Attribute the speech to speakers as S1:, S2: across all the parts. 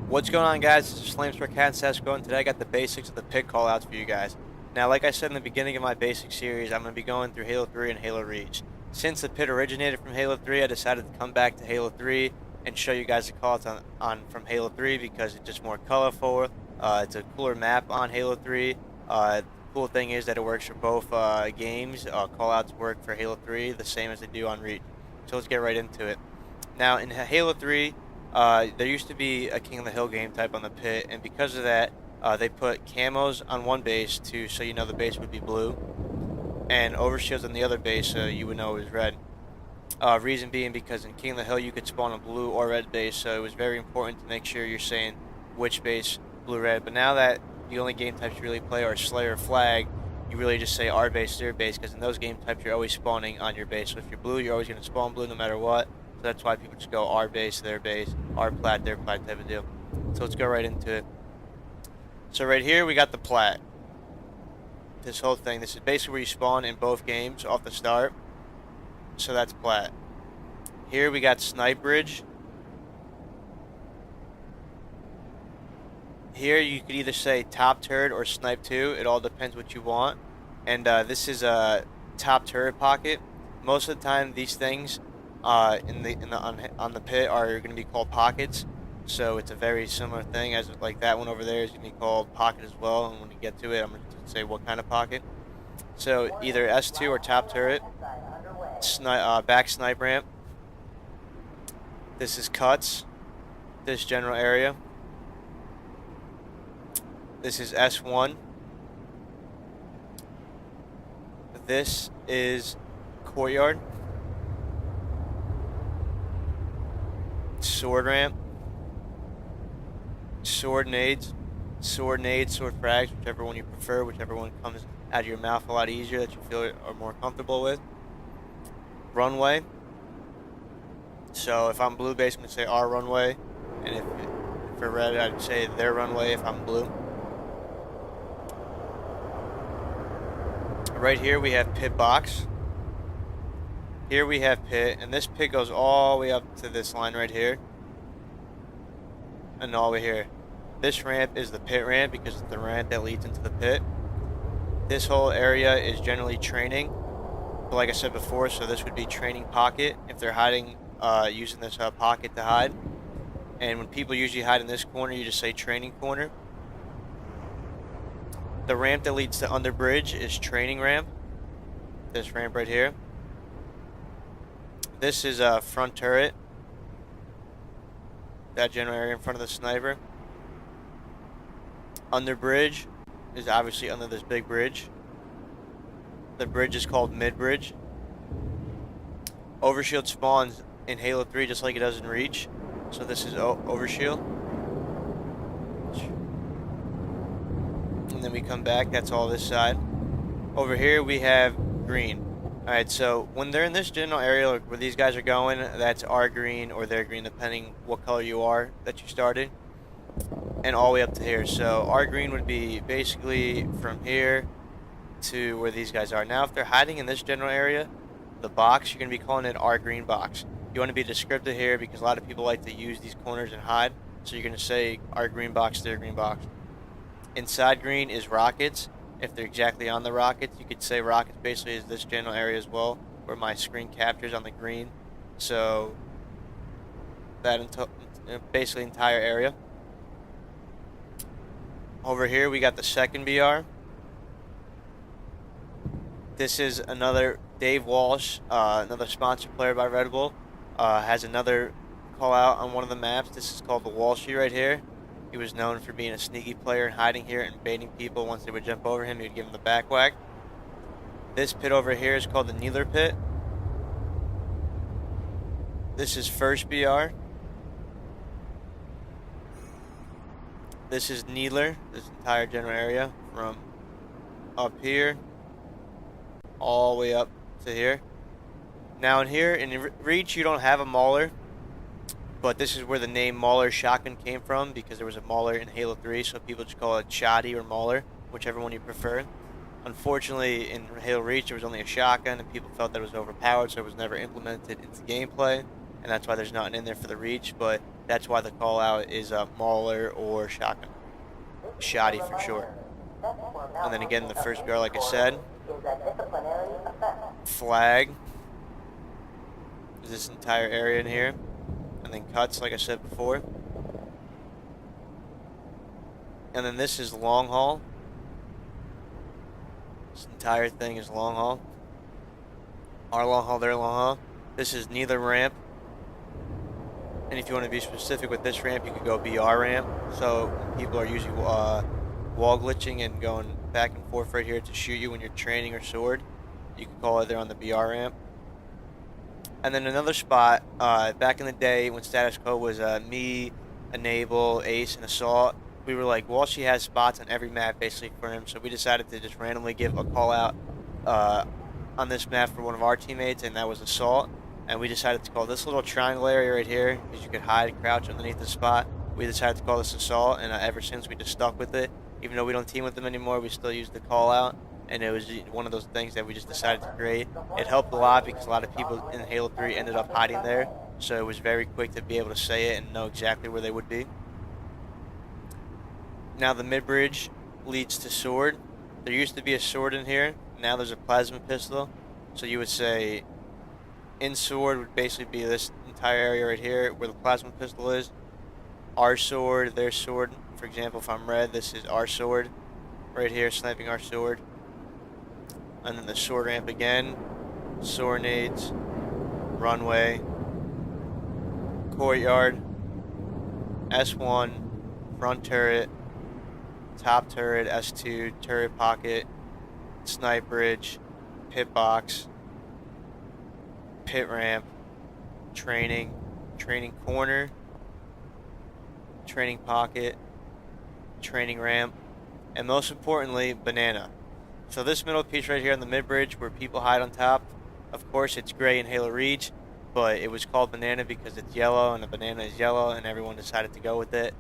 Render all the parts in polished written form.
S1: What's going on, guys? This is Flames for Cat and Sesco, and today I got the basics of the pit callouts for you guys. Now, like I said in the beginning of my basic series, I'm going to be going through Halo 3 and Halo Reach. Since the pit originated from Halo 3, I decided to come back to Halo 3 and show you guys the callouts on from Halo 3 because it's just more colorful. It's a cooler map on Halo 3. The cool thing is that it works for both games. Callouts work for Halo 3 the same as they do on Reach. So let's get right into it. Now, in Halo 3, there used to be a King of the Hill game type on the pit, and because of that, they put camos on one base so you know the base would be blue, and overshields on the other base so you would know it was red. Reason being because in King of the Hill you could spawn a blue or red base, so it was very important to make sure you're saying which base, blue, red. But now that the only game types you really play are Slayer or Flag, you really just say our base, their base, because in those game types you're always spawning on your base. So if you're blue, you're always going to spawn blue no matter what. So that's why people just go our base, their base, our plat, their plat type of deal. So let's go right into it. So right here we got the plat. This whole thing, this is basically where you spawn in both games off the start. So that's plat. Here we got Snipe Bridge. Here you could either say top turret or snipe 2. It all depends what you want. And this is a top turret pocket. Most of the time these things on the pit are going to be called pockets. So it's a very similar thing as like that one over there is going to be called pocket as well. And when we get to it, I'm going to say what kind of pocket. So either S2 or top turret, back snipe ramp. This is cuts. This general area. This is S1. This is courtyard. Sword ramp. Sword nades. Sword frags, whichever one you prefer, whichever one comes out of your mouth a lot easier that you feel are more comfortable with. Runway. So if I'm blue base, I'm going to say our runway. And if for red, I'd say their runway if I'm blue. Right here we have pit box. Here we have pit, and this pit goes all the way up to this line right here. And all the way here. This ramp is the pit ramp because it's the ramp that leads into the pit. This whole area is generally training. But like I said before, so this would be training pocket if they're hiding using this pocket to hide. And when people usually hide in this corner, you just say training corner. The ramp that leads to under bridge is training ramp. This ramp right here. This is a front turret. That general area in front of the sniper. Under bridge is obviously under this big bridge. The bridge is called mid bridge. Overshield spawns in Halo 3 just like it does in Reach. So this is overshield. And then we come back, that's all this side. Over here we have green. Alright, so when they're in this general area like where these guys are going, that's our green or their green, depending what color you are that you started. And all the way up to here. So our green would be basically from here to where these guys are. Now if they're hiding in this general area, the box, you're going to be calling it our green box. You want to be descriptive here because a lot of people like to use these corners and hide. So you're going to say our green box, their green box. Inside green is rockets. If they're exactly on the rockets, you could say rockets basically is this general area as well, where my screen captures on the green. So that basically entire area. Over here we got the second BR. This is another Dave Walsh, another sponsored player by Red Bull, has another call out on one of the maps. This is called the Walshy right here. He was known for being a sneaky player and hiding here and baiting people. Once they would jump over him, he would give them the back whack. This pit over here is called the Needler Pit. This is first BR. This is Needler, this entire general area from up here all the way up to here. Now in here, in Reach, you don't have a Mauler. But this is where the name Mauler Shotgun came from because there was a Mauler in Halo 3, so people just call it Shoddy or Mauler, whichever one you prefer. Unfortunately, in Halo Reach, there was only a shotgun, and people felt that it was overpowered, so it was never implemented into gameplay, and that's why there's nothing in there for the Reach. But That's why the call out is Mauler or shotgun. Shoddy for short. And then again, the first BR, like I said, flag is this entire area in here. And then cuts, like I said before. And then this is long haul. This entire thing is long haul. Our long haul, their long haul. This is neither ramp. And if you want to be specific with this ramp, you could go BR ramp. So people are usually wall glitching and going back and forth right here to shoot you when you're training or sword. You can call it there on the BR ramp. And then another spot, back in the day when status quo was me, Enable, Ace, and Assault, we were like, Walshy has spots on every map basically for him, so we decided to just randomly give a call out on this map for one of our teammates, and that was Assault. And we decided to call this little triangle area right here, because you could hide and crouch underneath the spot. We decided to call this Assault, and ever since we just stuck with it. Even though we don't team with them anymore, we still use the call out. And it was one of those things that we just decided to create. It helped a lot because a lot of people in Halo 3 ended up hiding there. So it was very quick to be able to say it and know exactly where they would be. Now the mid-bridge leads to sword. There used to be a sword in here. Now there's a plasma pistol. So you would say in sword would basically be this entire area right here where the plasma pistol is. Our sword, their sword. For example, if I'm red, this is our sword. Right here, sniping our sword. And then the sword ramp again. Sword nades. Runway. Courtyard. S1. Front turret. Top turret. S2. Turret pocket. Snipe bridge. Pit box. Pit ramp. Training. Training corner. Training pocket. Training ramp. And most importantly, banana. So this middle piece right here on the mid-bridge where people hide on top, of course it's gray in Halo Reach, but it was called banana because it's yellow and the banana is yellow and everyone decided to go with it.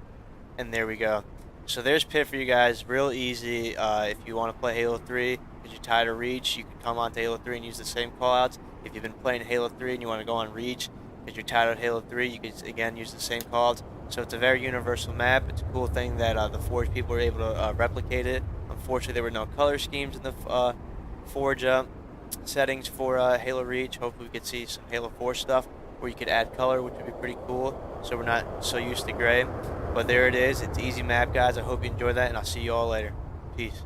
S1: And there we go. So there's Pit for you guys, real easy. If you want to play Halo 3 because you're tired of Reach, you can come on to Halo 3 and use the same callouts. If you've been playing Halo 3 and you want to go on Reach because you're tired of Halo 3, you can again use the same callouts. So it's a very universal map. It's a cool thing that the Forge people were able to replicate it. Unfortunately, there were no color schemes in the Forge settings for Halo Reach. Hopefully we could see some Halo 4 stuff where you could add color, which would be pretty cool. So we're not so used to gray. But there it is. It's an easy map, guys. I hope you enjoyed that, and I'll see you all later. Peace.